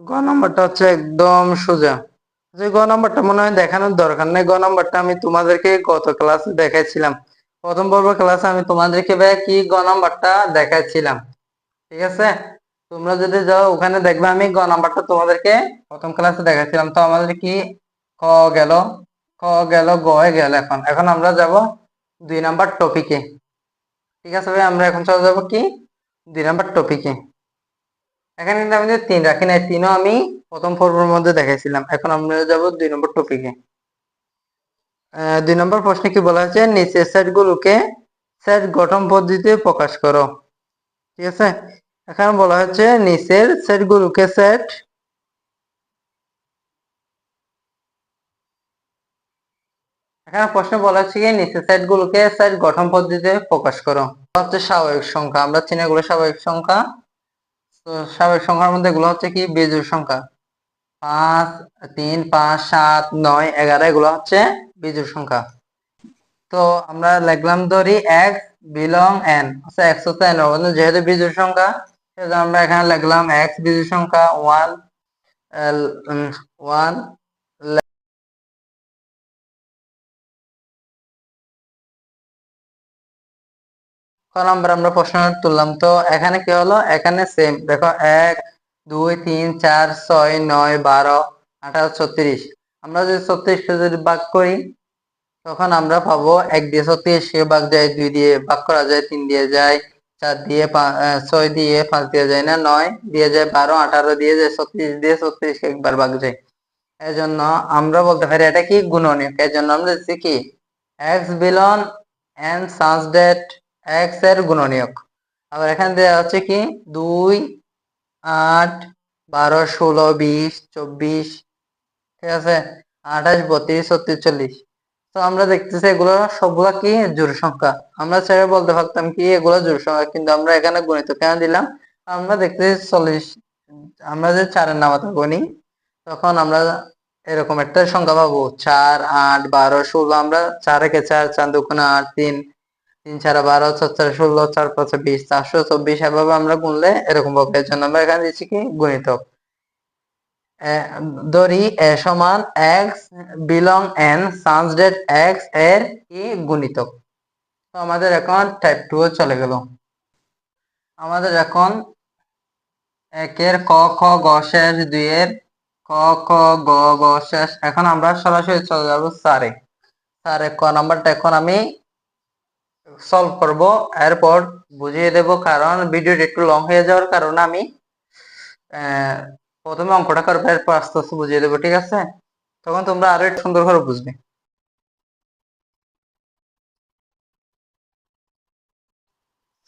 গ নাম্বারটা হচ্ছে একদম সোজা। যে গ নাম্বারটা মনে হয় দেখানোর দরকার নেই, গ নাম্বারটা আমি তোমাদেরকে গত ক্লাসে দেখাইছিলাম, প্রথম পর্ব ক্লাসে আমি তোমাদেরকে কি গ নাম্বারটা দেখাইছিলাম। ঠিক আছে, তোমরা যদি যাও ওখানে দেখবে আমি গ নাম্বারটা তোমাদেরকে প্রথম ক্লাসে দেখাচ্ছিলাম। তো আমাদের কি ক গেল, খ গেল, গ গেল। এখন এখন আমরা যাব 2 নাম্বার টপিকে। ঠিক আছে ভাই, আমরা এখন চলে যাব কি 2 নাম্বার টপিকে। এখানে কিন্তু আমি 3 রাখি নাই, 3ও আমি প্রথম পর্বের মধ্যে দেখাইছিলাম। এখন আমরা যাব 2 নম্বর টপিকে। 2 নম্বর প্রশ্নে কি বলা হয়েছে, নিচের সেটগুলোকে সেট গঠন পদ্ধতিতে প্রকাশ করো। ঠিক আছে, এখানে বলা হচ্ছে নিচের সেটগুলোকে এখানে প্রশ্ন বলা হচ্ছে কি নিচের সেটগুলোকে সেট গঠন পদ্ধতিতে প্রকাশ করো। হচ্ছে স্বাভাবিক সংখ্যা, আমরা চিনি এগুলো স্বাভাবিক সংখ্যা। তো স্বাভাবিক সংখ্যার মধ্যে এগুলো হচ্ছে কি বেজোড় সংখ্যা, 5 3 5 7 9 11, এগুলো হচ্ছে বেজোড় সংখ্যা। তো আমরা লিখলাম ধরি x বিলং n, আচ্ছা x হচ্ছে n এর মধ্যে, যেহেতু বিজোড় সংখ্যা সেজন্য আমরা এখানে লিখলাম x বিজোড় সংখ্যা 1 1। নাম্বার আমরা প্রশ্ন তুললাম, তো এখানে কি হলো, এখানে সেম দেখো 1 2 3 4 6 9 12 18 36। আমরা যদি 36 কে যদি ভাগ করি তখন আমরা পাবো 1 দিয়ে 36 কে ভাগ যায়, 2 দিয়ে ভাগ করা যায়, 3 দিয়ে যায়, 4 দিয়ে 6 দিয়ে 5 দিয়ে যায় না, 9 দিয়ে যায়, 12 18 দিয়ে যায়, 36 দিয়ে 36 কে একবার ভাগ যায়। এজন্য আমরা বলতে পারি এটা কি গুণনীয়ক। এজন্য আমরা দিচ্ছি কি x বিলন n such that x এর গুণনীয়ক। আবার এখানে দেওয়া হচ্ছে কি 2 8 12 16 20 24, ঠিক আছে, 28 32 36 40। তো আমরা দেখতেছি এগুলো সবগুলা কি জোড় সংখ্যা। আমরা চাইলে বলতে পারতাম কি এগুলো জোড় সংখ্যা, কিন্তু আমরা এখানে গণিত কেন দিলাম, আমরা দেখতেছি 40, আমরা যে 4-এর নামাতা গণি তখন আমরা এরকম একটা সংখ্যা পাবো 4 8 12 16। আমরা 4 একে 4, 4 2 8 3, 3×4 = 12, 4×4 = 16, 4×5 = 20, 424, এভাবে আমরা গুনলে এরকম পাবো। এর জন্য আমরা এখানে দিচ্ছি কি গুণিতক। ধরি a সমান x belong n such that x এর কি গুণিতক। তো আমাদের এখন টাইপ 2 চলে গেল। আমাদের এখন 1-এর ক খ গ শেষ, 2-এর ক খ গ গ শেষ। এখন আমরা সরাসরি চলে যাব স্যারে। ক নাম্বারটা এখন আমি সলভ করব, এরপর বুঝিয়ে দেব, কারণ ভিডিওটা একটু লং হয়ে যাওয়ার কারণে আমি প্রথমে অঙ্কটা করবো, এরপর আস্তে আস্তে বুঝিয়ে দেবো, ঠিক আছে? তখন তোমরা আরো একটু সুন্দর করে বুঝবে।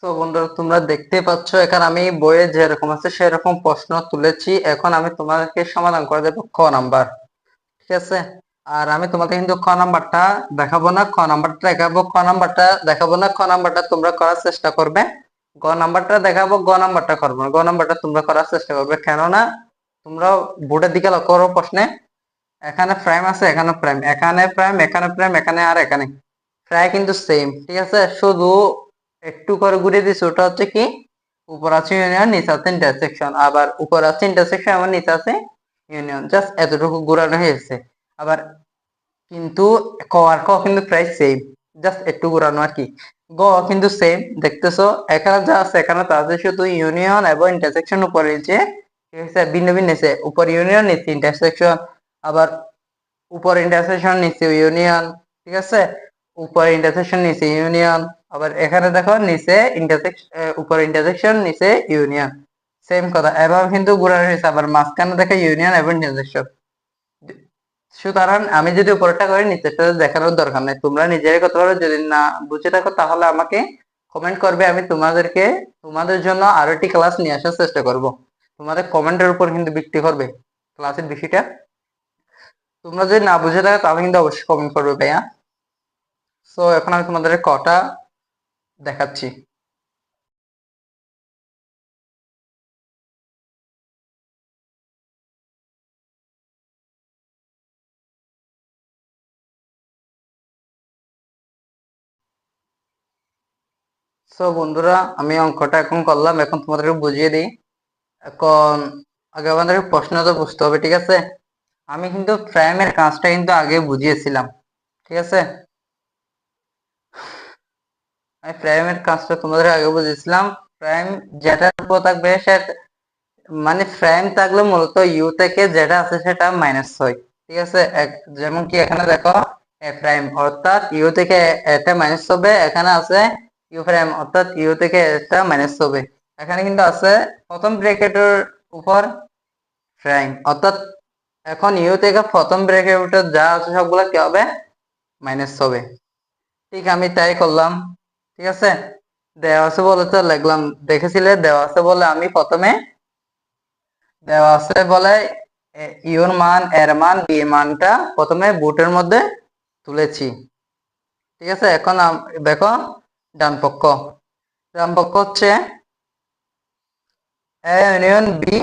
তো বন্ধুরা, তোমরা দেখতে পাচ্ছ এখানে আমি বইয়ে যেরকম আছে সেরকম প্রশ্ন তুলেছি। এখন আমি তোমাদেরকে সমাধান করে দেবো ক নাম্বার, ঠিক আছে? আর আমি তোমাকে কিন্তু খ নাম্বারটা দেখাবো না, খ নাম্বারটা দেখাবো। খ নাম্বারটা দেখাবো না, খ নাম্বারটা তোমরা করার চেষ্টা করবে। গ নাম্বারটা দেখাবো, গ নাম্বারটা করবো না। গ নাম্বারটা তোমরা করার চেষ্টা করবে, কেননা তোমরা বোর্ডের দিকে লক্ষ্য করো। প্রশ্নে এখানে প্রাইম আছে, এখানে প্রাইম, এখানে প্রাইম, এখানে প্রাইম, এখানে আর এখানে প্রায় কিন্তু সেম, ঠিক আছে? শুধু একটু করে ঘুরে দিচ্ছে, ওটা হচ্ছে কি উপর আছে ইউনিয়ন, নিচে আছে ইন্টারসেকশন। আবার উপর আছে ইন্টারসেকশন, আবার নিচে আছে ইউনিয়ন, জাস্ট এতটুকু ঘোরানো হয়েছে। আবার কিন্তু ক আর ক কিন্তু প্রায় সেম, জাস্ট একটু ঘোরানো আর কি। গ কিন্তু সেম, দেখতেছো এখানে যা আছে এখানে তা আছে, শুধু ইউনিয়ন এবং ইন্টারসেকশন উপরে যে ভিন্ন ভিন্ন আছে, উপর ইউনিয়ন নিচে ইন্টারসেকশন, আবার উপর ইন্টারসেকশন নিচে ইউনিয়ন, ঠিক আছে? উপর ইন্টারসেকশন নিচে ইউনিয়ন, আবার এখানে দেখো নিচে ইন্টারসেকশন, উপর ইন্টারসেকশন নিচে ইউনিয়ন, সেম কথা। এভাবে কিন্তু ঘোরানো হয়েছে। আবার মাঝখানে দেখো ইউনিয়ন এবং ইন্টারসেকশন। সুতরাং আমি যদি উপরটা করি নিচেরটা দেখানোর দরকার নেই, তোমরা নিজেরাই করতে পারো। যদি না বুঝে থাকো তাহলে আমাকে কমেন্ট করবে, আমি তোমাদের জন্য আরো একটি ক্লাস নিয়ে আসার চেষ্টা করব। তোমাদের কমেন্টের উপর কিন্তু ভিত্তি করবে ক্লাসের বিষয়টা। তোমরা যদি না বুঝে থাকো তাহলে কিন্তু অবশ্যই কমেন্ট করবে ভাইয়া। সো এখন আমি তোমাদের কটা দেখাচ্ছি। সো বন্ধুরা, আমি অঙ্কটা এখন করলাম, এখন তোমাদেরকে বুঝিয়ে দিই। এখন আগে আমাদের প্রশ্নটা বুঝতে হবে, ঠিক আছে? আমি কিন্তু প্রাইমের কাজটা কিন্তু আগে বুঝিয়েছিলাম, ঠিক আছে? আমি প্রাইমের কাজটা তোমাদের আগে বুঝিয়েছিলাম। প্রাইম যেটার উপর থাকবে সেটা, মানে প্রাইম থাকলে মূলত ইউ থেকে যেটা আছে সেটা মাইনাস হয়, ঠিক আছে? যেমন কি এখানে দেখো এ প্রাইম, অর্থাৎ ইউ থেকে এটা মাইনাস হবে। এখানে আছে ইউ প্রাইম, অর্থাৎ ইউ থেকে এটা মাইনাস হবে। এখানে কিন্তু আছে প্রথম ব্র্যাকেটের উপর প্রাইম, অর্থাৎ এখন ইউ থেকে প্রথম ব্র্যাকেটের যা আছে সবগুলো কি হবে? মাইনাস হবে। ঠিক আমি তাই করলাম, ঠিক আছে? দেওয়া আছে বলে তো লিখলাম, দেখেছিলে দেওয়া আছে বলে আমি প্রথমে দেওয়া আছে বলে ইউর মান, এর মান, বি এর মানটা প্রথমে বুটের মধ্যে তুলেছি, ঠিক আছে? এখন দেখো ডান পক্ষ, হচ্ছে A union B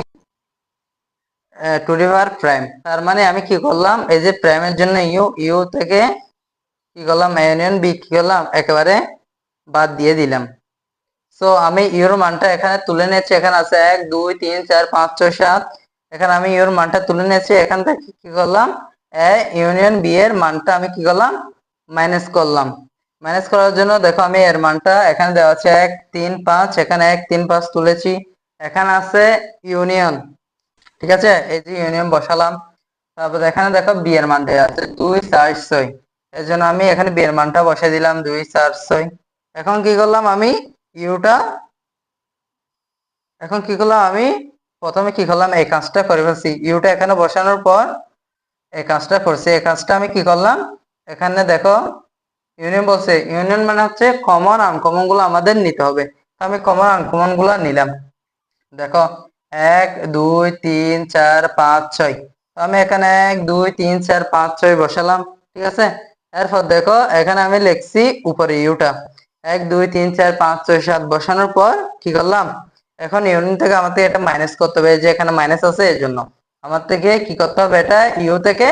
to the power prime. তার মানে আমি কি করলাম, এই যে প্রাইমের জন্য ইউ থেকে কি করলাম, এ ইউনিয়ন বি কি করলাম, একেবারে বাদ দিয়ে দিলাম। সো আমি ইউর মানটা এখানে তুলে নিয়েছি। এখানে আছে 1 2 3 4 5 6 7। এখানে আমি ইউর মানটা তুলে নিয়েছি। এখান থেকে কি করলাম, এ ইউনিয়ন বি এর মানটা আমি কি করলাম, মাইনাস করলাম। মাইনাস করার জন্য দেখো আমি এর মানটা এখানে দেওয়া আছে 1 3 5, এখানে 1 3 5 তুলেছি। এখানে আছে ইউনিয়ন, ঠিক আছে? এই যে ইউনিয়ন বসালাম। তারপর এখানে দেখো বি এর মান দেওয়া আছে 2 4 6, এর জন্য আমি এখানে বি এর মানটা বসিয়ে দিলাম 2 4 6। এখন কি করলাম আমি ইউটা, এখন কি করলাম আমি প্রথমে কি করলাম, এই কাজটা করে ফেলছি। ইউটা এখানে বসানোর পর এই কাজটা করছি। এই কাজটা আমি কি করলাম, এখানে দেখো ইউনিয়ন বলছে, ইউনিয়ন মানে হচ্ছে কমন আনকমন গুলো আমাদের নিতে হবে। আমি কমন আনকমন গুলো নিলাম। দেখো 1 2 3 4 5 6, আমি এখানে 1 2 3 4 5 6 বসালাম, ঠিক আছে? এরপর দেখো এখানে আমি লিখছি উপরে ইউটা 1 2 3 4 5 6 7 বসানোর পর কি করলাম, এখন ইউনিয়ন থেকে আমার থেকে এটা মাইনাস করতে হবে, যে এখানে মাইনাস আছে এর জন্য আমার থেকে কি করতে হবে, এটা ইউ থেকে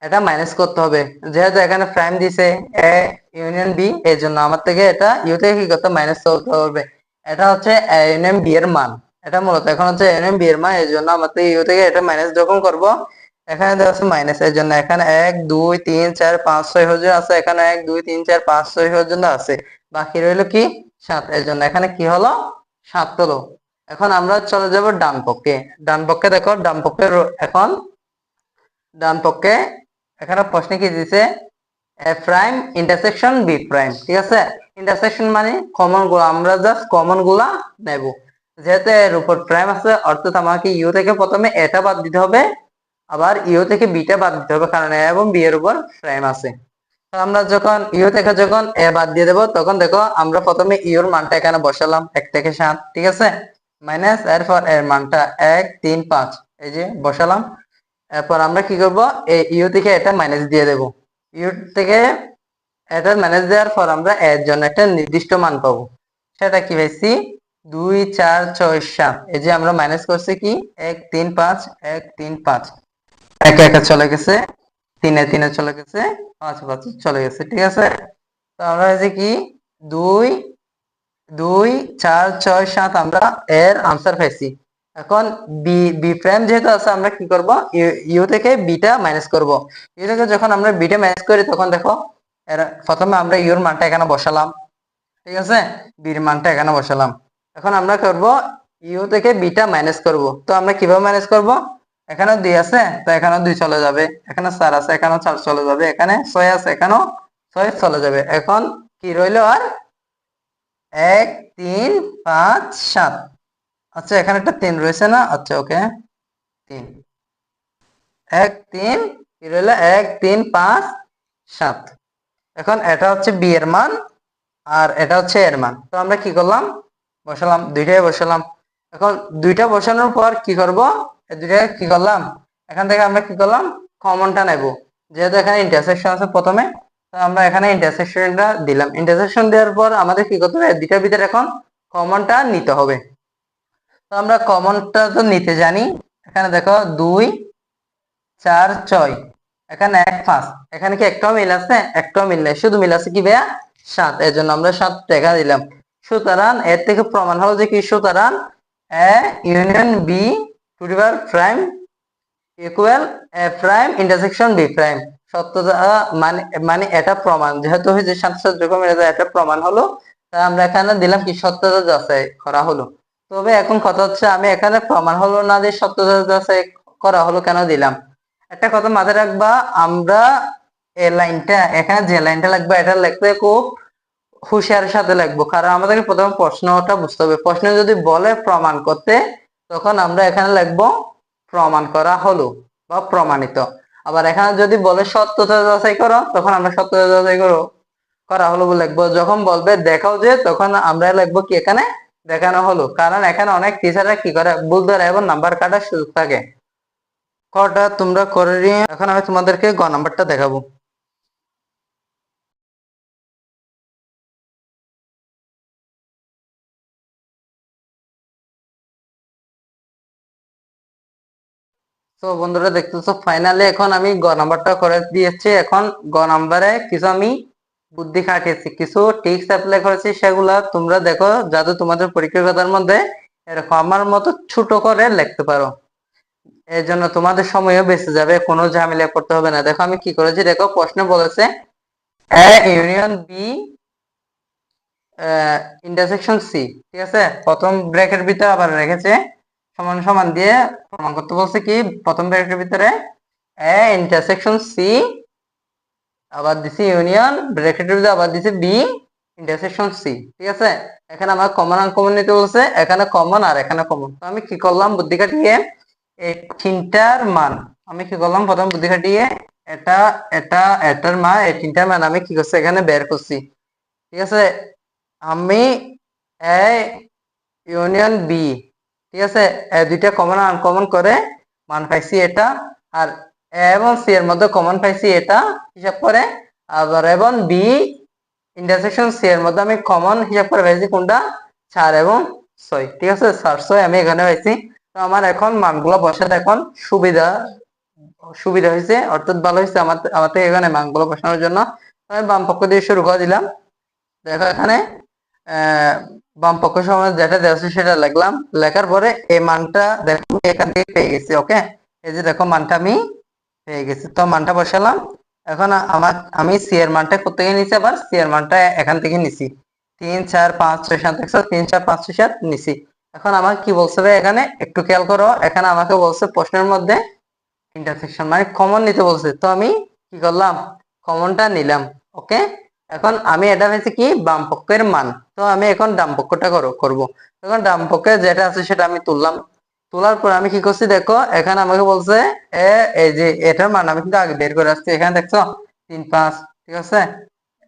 এটা মাইনাস করতে হবে, যেহেতু এখানে প্রাইম দিছে এ ইউনিয়ন বি, এই জন্য আমার থেকে এটা ইউ থেকে কি করতে মাইনাস করতে হবে। এটা হচ্ছে এ ইউনিয়ন বি এর মান, এটা মূলত এখন হচ্ছে এ ইউনিয়ন বি এর মান, এই জন্য আমার থেকে ইউ থেকে এটা মাইনাস যখন করব, এখানে দেওয়া আছে মাইনাস, এর জন্য এখানে 1 2 3 4 5 6 পর্যন্ত আছে, এখানে 1 2 3 4 5 6 পর্যন্ত আছে, বাকি রইলো কি 7, এর জন্য এখানে কি হলো 7 হলো। এখন আমরা চলে যাব ডান পক্ষে। ডান পক্ষে দেখো, ডান পক্ষে এখন ডান পক্ষে এখানে প্রশ্নে কি দিয়েছে, এ প্রাইম ইন্টারসেকশন বি প্রাইম, ঠিক আছে। ইন্টারসেকশন মানে কমন গুলো, আমরা জাস্ট কমন গুলা নেব, যেহেতু এর উপর প্রাইম আছে, অর্থাৎ আমাকে ইউ থেকে প্রথমে এটা বাদ দিতে হবে, আবার ইউ থেকে বিটা বাদ দিতে হবে, কারণ এ এবং বি এর উপর প্রাইম আছে। তো আমরা যখন ইউ থেকে যখন এ বাদ দিয়ে দেবো, তখন দেখো আমরা প্রথমে ইউর মানটা এখানে বসালাম 1 থেকে 7, ঠিক আছে, মাইনাস এরপর এর মানটা 1 3 5, এই যে বসালাম। এরপর আমরা কি করব, এই ইউ থেকে এটা মাইনাস দিয়ে দেব, ইউ থেকে এটা মাইনাস দেওয়ার পর আমরা এর জন্য একটা নির্দিষ্ট মান পাবো, সেটা কি পাইছি 2 4 6 7, এই যে আমরা মাইনাস করছি কি 1 3 5 1 3 5, 1 1 চলে গেছে, 3 3 চলে গেছে, 5 5 চলে গেছে, ঠিক আছে। তো আমরা এই যে কি 2 2 4 6 7 আমরা এর আনসার পাইছি। এখন বি বি প্রাইম যেহেতু আছে, আমরা কি করব, ইউ থেকে বিটা মাইনাস করব। ইউ থেকে যখন আমরা বিটা মাইনাস করি, তখন দেখো এর প্রথমে আমরা ইউর মানটা এখানে বসালাম, ঠিক আছে, বির মানটা এখানে বসালাম। এখন আমরা করব ইউ থেকে বিটা মাইনাস করব। তো আমরা কিভাবে মাইনাস করব, এখানে 2 আছে, তো এখানে 2 চলে যাবে, এখানে 4 আছে, এখানে 4 চলে যাবে, এখানে 6 আছে, এখানেও 6 চলে যাবে। এখন কি রইলো আর 1 3 5 7, আচ্ছা এখানে একটা 3 রয়েছে না, আচ্ছা ওকে 3 1 3, কি রইলো 1 3 5 7। এখন এটা হচ্ছে বি এর মান, আর এটা হচ্ছে এর মান। তো আমরা কি করলাম, বসালাম, দুইটাই বসালাম। এখন দুইটা বসানোর পর কি করব, এই দুইটা কি করলাম, এখান থেকে আমরা কি করলাম, কমনটা নেব, যেহেতু এখানে ইন্টারসেকশন আছে প্রথমে, তো আমরা এখানে ইন্টারসেকশনটা দিলাম। ইন্টারসেকশন দেওয়ার পর আমাদের কি করতে হবে, দুইটার ভিতরে এখন কমনটা নিতে হবে। তো আমরা কমনটা তো নিতে জানি, এখানে দেখো 2 4 6, এখানে 1 5, এখানে কি একটাও মিল আছে, একটাও মিল নেই, শুধু মিল আছে কি ভাইয়া 7, এর জন্য আমরা 7 টাকা দিলাম। সুতরাং এর থেকে প্রমাণ হলো যে কি, সুতরাং A union B to the power prime equal A prime intersection B prime. সত্যতা মানে মানে এটা প্রমাণ, যেহেতু হয়েছে 7 7 যখন এটা প্রমাণ হলো, তাই আমরা এখানে দিলাম কি সত্যতা যাচাই করা হলো। তবে এখন কথা হচ্ছে, আমি এখানে প্রমাণ হলো না যে সত্যতা যাচাই করা হলো কেন দিলাম। একটা কথা মাথায় রাখবা, আমরা এই লাইনটা এখানে যে লাইনটা লাগবে, এটা লিখতে খুব হুঁশিয়ারের সাথে লাগবো, কারণ আমাদেরকে প্রথমে প্রশ্নটা বুঝতে হবে। প্রশ্ন যদি বলে প্রমাণ করতে, তখন আমরা এখানে লিখবো প্রমাণ করা হলো বা প্রমাণিত। আবার এখানে যদি বলে সত্যতা যাচাই করো, তখন আমরা সত্যতা যাচাই করো করা হলো বলে লিখবো। যখন বলবে দেখাও যে, তখন আমরা লিখবো কি এখানে দেখানো হলো, কারণ এখানে অনেক টিচাররা কি করে ভুল ধরে এবং নাম্বার কাটার সুযোগ থাকে। কটা তোমরা করে নিয়ে, এখন আমি তোমাদেরকে গ নাম্বারটা দেখাবো। তো বন্ধুরা দেখতেছো, ফাইনালি এখন আমি গ নাম্বারটা করে দিয়েছি। এখন গ নাম্বারে কিছু আমি বুদ্ধি খাটিয়েছি, কিছু টিক্স অ্যাপ্লাই করেছি, সেগুলা তোমরা দেখো, যাতে তোমাদের পরীক্ষার খাতার মধ্যে এরকম আমার মতো ছোট করে লিখতে পারো। এর জন্য তোমাদের সময়ও বেঁচে যাবে, কোনো ঝামেলা করতে হবে না। দেখো আমি কি করেছি, দেখো প্রশ্ন বলেছে A union B intersection C, ঠিক আছে, প্রথম ব্র্যাকেট ভিতরে আবার রেখেছে সমান সমান দিয়ে প্রমাণ করতে বলছে কি, প্রথম ব্র্যাকেটের ভিতরে এ ইন্টারসেকশন সি, আবার দিছি ইউনিয়ন ব্র্যাকেটের ভিতরে আবার দিছি বি ইন্টারসেকশন সি, ঠিক আছে। এখানে আমার কমন আনকমন নিতে বলছে, এখানে কমন আর এখানে কমন। তো আমি কি করলাম, বুদ্ধি খাটিয়ে এই তিনটার মান আমি কি করলাম, প্রথম বুদ্ধি খাটিয়ে এটা এটা এটার মান, এই তিনটার মান আমি কি করছি এখানে বের করছি, ঠিক আছে। আমি এ ইউনিয়ন বি, ঠিক আছে, দুইটা কমন আনকমন করে মান পাইছি এটা, আর এ এবং সি এর মধ্যে কমন পাইছি এটা হিসাব করে, আবার এবং বি ইন্টারসেকশন সি এর মধ্যে আমি কমন হিসাব করে পাইছি কোনটা 4 এবং 6, ঠিক আছে, 4 6 আমি এখানে পাইছি। তো আমার এখন মানগুলো বসাতে এখন সুবিধা সুবিধা হয়েছে, অর্থাৎ ভালো হয়েছে আমার থেকে এখানে মানগুলো বসানোর জন্য। আমি বাম পক্ষ দিয়ে শুরু করে দিলাম। দেখো এখানে বাম পক্ষ সমান যেটা দেওয়া আছে সেটা লিখলাম। লেখার পরে এই মানটা দেখো এখান থেকে পেয়ে গেছি। ওকে, এই যে দেখো মানটা আমি পেয়ে গেছি, তো মানটা বসালাম। এখন আমি সি এর মানটা কোথেকে নিছি, আবার সি এর মানটা এখান থেকে নিছি। 3 4 5 6 7 দেখছো, 3 4 5 6 7 নিছি। এখন আমাকে কি বলছে ভাই, এখানে একটু খেয়াল করো, এখানে আমাকে বলছে প্রশ্নের মধ্যে ইন্টারসেকশন মানে কমন নিতে বলছে, তো আমি কি করলাম, কমনটা নিলাম। ওকে, এখন আমি এটা হয়েছে কি বাম পক্ষের মান, তো আমি এখন ডান পক্ষটা করব। এখন ডান পক্ষে যেটা আছে সেটা আমি তুললাম। তোলার পর আমি কি করছি দেখো, এখানে আমাকে বলছে এই যে এটার মান আমি কিন্তু আগে বের করে আসছি, এখানে দেখছো 3 5, ঠিক আছে।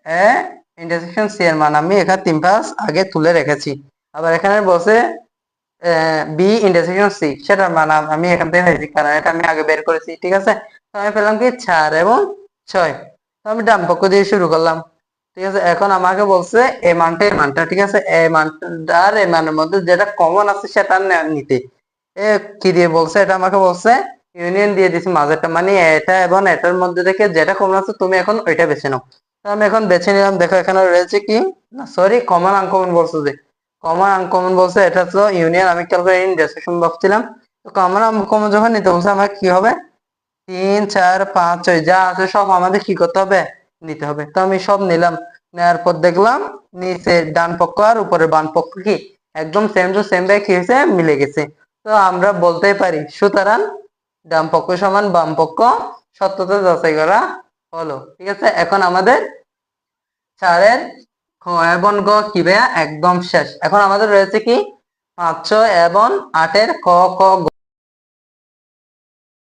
এ ইন্টারসেকশন সি এর মান আমি এখানে 3 5 আগে তুলে রেখেছি। আবার এখানে বলছে বি ইন্টারসেকশন সি, সেটার মান আমি এখান থেকে পেয়েছি, কারণ এটা আমি আগে বের করেছি, ঠিক আছে। তো আমি পেলাম কি 4 এবং 6। তো আমি ডান পক্ষ দিয়ে শুরু করলাম, ঠিক আছে। এখন আমাকে বলছে এই মানটা, ঠিক আছে, এই মানটা আর এই মানের মধ্যে যেটা কমন আছে সেটা নিতে। কি দিয়ে বলছে, এটা আমাকে বলছে ইউনিয়ন দিয়ে দিছি মাঝেরটা, মানে এটা এবং এটার মধ্যে থেকে যেটা কমন আছে তুমি এখন ওইটা বেছে নাও। তো আমি এখন বেছে নিলাম। দেখো এখানে রয়েছে কি, না সরি, কমন আনকমন বলছে, যে কমন আনকমন বলছে এটা তো ইউনিয়ন, আমি খেয়াল করে ইনডেসক্রিপশন ভাবছিলাম। তো কমন আনকমন যখন নিতে বলছে আমার কি হবে, 3 4 5 6 যা আছে সব আমাদের কি করতে হবে, নিতে হবে। তো আমি সব নিলাম। নেওয়ার পর দেখলাম নিচে ডান পক্ষ আর উপরে বাম পক্ষ কি একদম সেম টু সেম ভাবে কি হয়েছে, মিলে গেছে। তো আমরা বলতেই পারি সুতরাং ডান পক্ষ সমান বাম পক্ষ সত্যতা যাচাই করা হলো, ঠিক আছে। এখন আমাদের 4-এর খ এবং গ কি ভাইয়া একদম শেষ। এখন আমাদের রয়েছে কি 5 6 এবং 8-এর ক খ গ।